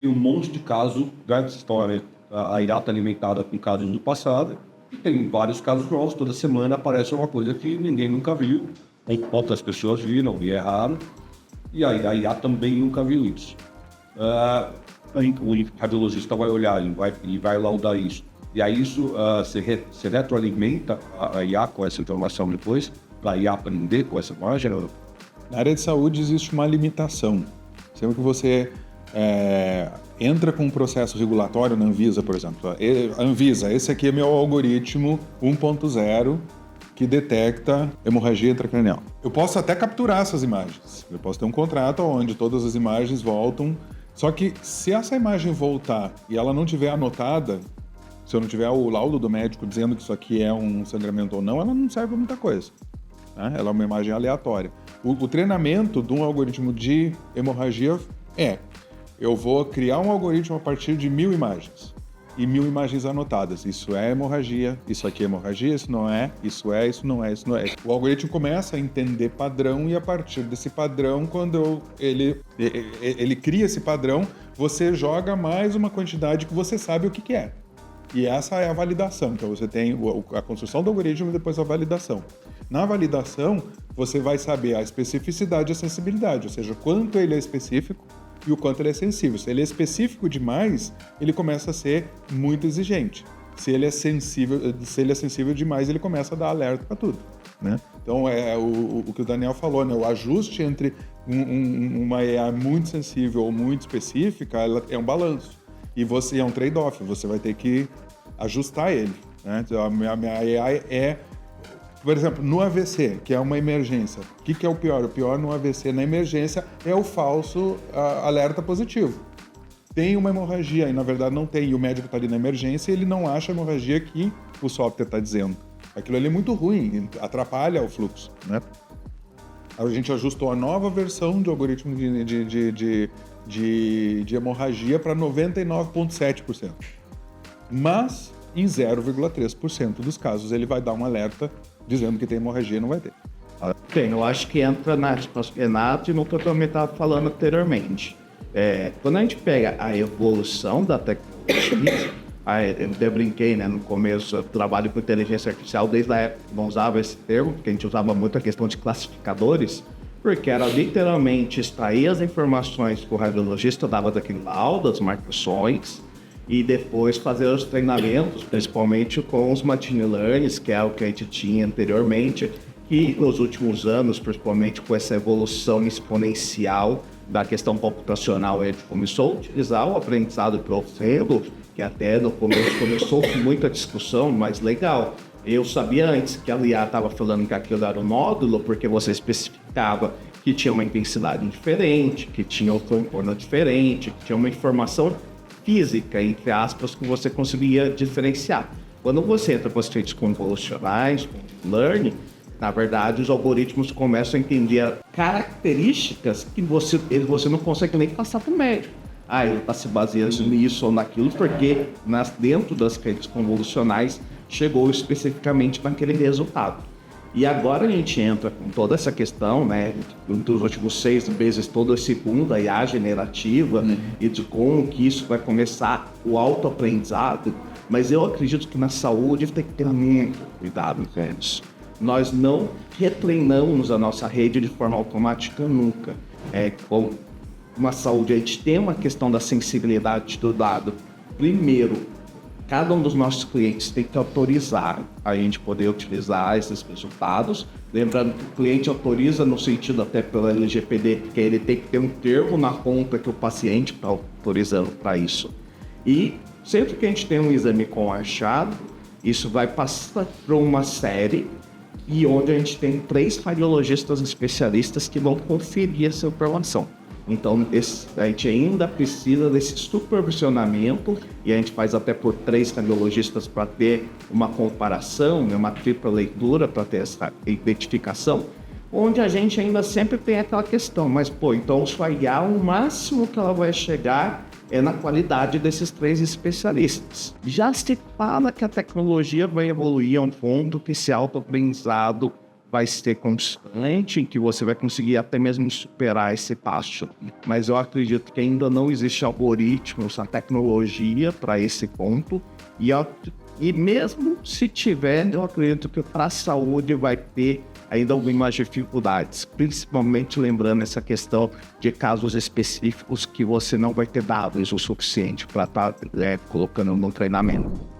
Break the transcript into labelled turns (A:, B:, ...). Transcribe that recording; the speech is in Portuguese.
A: tem um monte de casos da história. A IA está alimentada com casos do passado, e tem vários casos novos. Toda semana aparece uma coisa que ninguém nunca viu, ou poucas pessoas viram, e é raro. E aí a IA também nunca viu isso. Aí o radiologista vai olhar e vai laudar isso. E aí isso se retroalimenta a IA com essa informação depois, para a IA aprender com essa imagem.
B: Na área de saúde existe uma limitação. Sempre que você entra com um processo regulatório na Anvisa, por exemplo. Anvisa, esse aqui é meu algoritmo 1.0 que detecta hemorragia intracranial. Eu posso até capturar essas imagens. Eu posso ter um contrato onde todas as imagens voltam. Só que se essa imagem voltar e ela não tiver anotada, se eu não tiver o laudo do médico dizendo que isso aqui é um sangramento ou não, ela não serve para muita coisa. Né? Ela é uma imagem aleatória. O treinamento de um algoritmo de hemorragia eu vou criar um algoritmo a partir de 1000 imagens. E 1000 imagens anotadas. Isso é hemorragia, isso aqui é hemorragia, isso não é, isso é, isso não é, isso não é. O algoritmo começa a entender padrão e a partir desse padrão, quando ele cria esse padrão, você joga mais uma quantidade que você sabe o que é. E essa é a validação. Então você tem a construção do algoritmo e depois a validação. Na validação, você vai saber a especificidade e a sensibilidade, ou seja, quanto ele é específico e o quanto ele é sensível. Se ele é específico demais, ele começa a ser muito exigente. Se ele é sensível demais, ele começa a dar alerta para tudo, né? Então, o que o Daniel falou, né? O ajuste entre uma AI muito sensível ou muito específica, ela é um balanço. E você é um trade-off, você vai ter que ajustar ele, né? Então, a minha AI por exemplo, no AVC, que é uma emergência, o que é o pior? O pior no AVC, na emergência, é o falso alerta positivo. Tem uma hemorragia, e na verdade não tem, e o médico está ali na emergência e ele não acha a hemorragia que o software está dizendo. Aquilo ali é muito ruim, atrapalha o fluxo, né? A gente ajustou a nova versão de algoritmo de hemorragia para 99,7%. Mas, em 0,3% dos casos, ele vai dar um alerta dizendo que tem hemorragia e não vai ter.
C: Bem, eu acho que entra na resposta do Renato e no que eu também estava falando anteriormente. Quando a gente pega a evolução da tecnologia, eu até brinquei, né, no começo, eu trabalho com inteligência artificial desde a época que não usava esse termo, porque a gente usava muito a questão de classificadores, porque era literalmente extrair as informações que o radiologista dava daquele laudo, as marcações, e depois fazer os treinamentos, principalmente com os machine learnings, que é o que a gente tinha anteriormente, e nos últimos anos, principalmente com essa evolução exponencial da questão computacional, a gente começou a utilizar o aprendizado profundo, que até no começo começou com muita discussão, mas legal. Eu sabia antes que a IA estava falando que aquilo era um nódulo, porque você especificava que tinha uma intensidade diferente, que tinha outra contorno diferente, que tinha uma informação física, entre aspas, que você conseguia diferenciar. Quando você entra com as redes convolucionais, com learning, na verdade, os algoritmos começam a entender características que você não consegue nem passar para o médico. Ele está se baseando nisso ou naquilo, porque dentro das redes convolucionais chegou especificamente naquele resultado. E agora a gente entra com toda essa questão, né, dos últimos 6 meses, todo esse boom da IA generativa e de como que isso vai começar o autoaprendizado, mas eu acredito que na saúde tem que ter muito cuidado com isso. Nós não retreinamos a nossa rede de forma automática nunca. Com uma saúde, a gente tem uma questão da sensibilidade do dado. Primeiro, cada um dos nossos clientes tem que autorizar a gente poder utilizar esses resultados. Lembrando que o cliente autoriza no sentido até pelo LGPD, que ele tem que ter um termo na conta que o paciente está autorizando para isso. E sempre que a gente tem um exame com achado, isso vai passar por uma série e onde a gente tem 3 radiologistas especialistas que vão conferir essa informação. Então, a gente ainda precisa desse supervisionamento e a gente faz até por 3 radiologistas para ter uma comparação, uma tripla leitura para ter essa identificação, onde a gente ainda sempre tem aquela questão, mas então sua IA, o máximo que ela vai chegar é na qualidade desses 3 especialistas. Já se fala que a tecnologia vai evoluir a um ponto que esse autoaprendizado vai ser constante, em que você vai conseguir até mesmo superar esse passo. Mas eu acredito que ainda não existe algoritmos, a tecnologia para esse ponto. E mesmo se tiver, eu acredito que para a saúde vai ter ainda algumas dificuldades, principalmente lembrando essa questão de casos específicos que você não vai ter dados o suficiente para estar colocando no treinamento.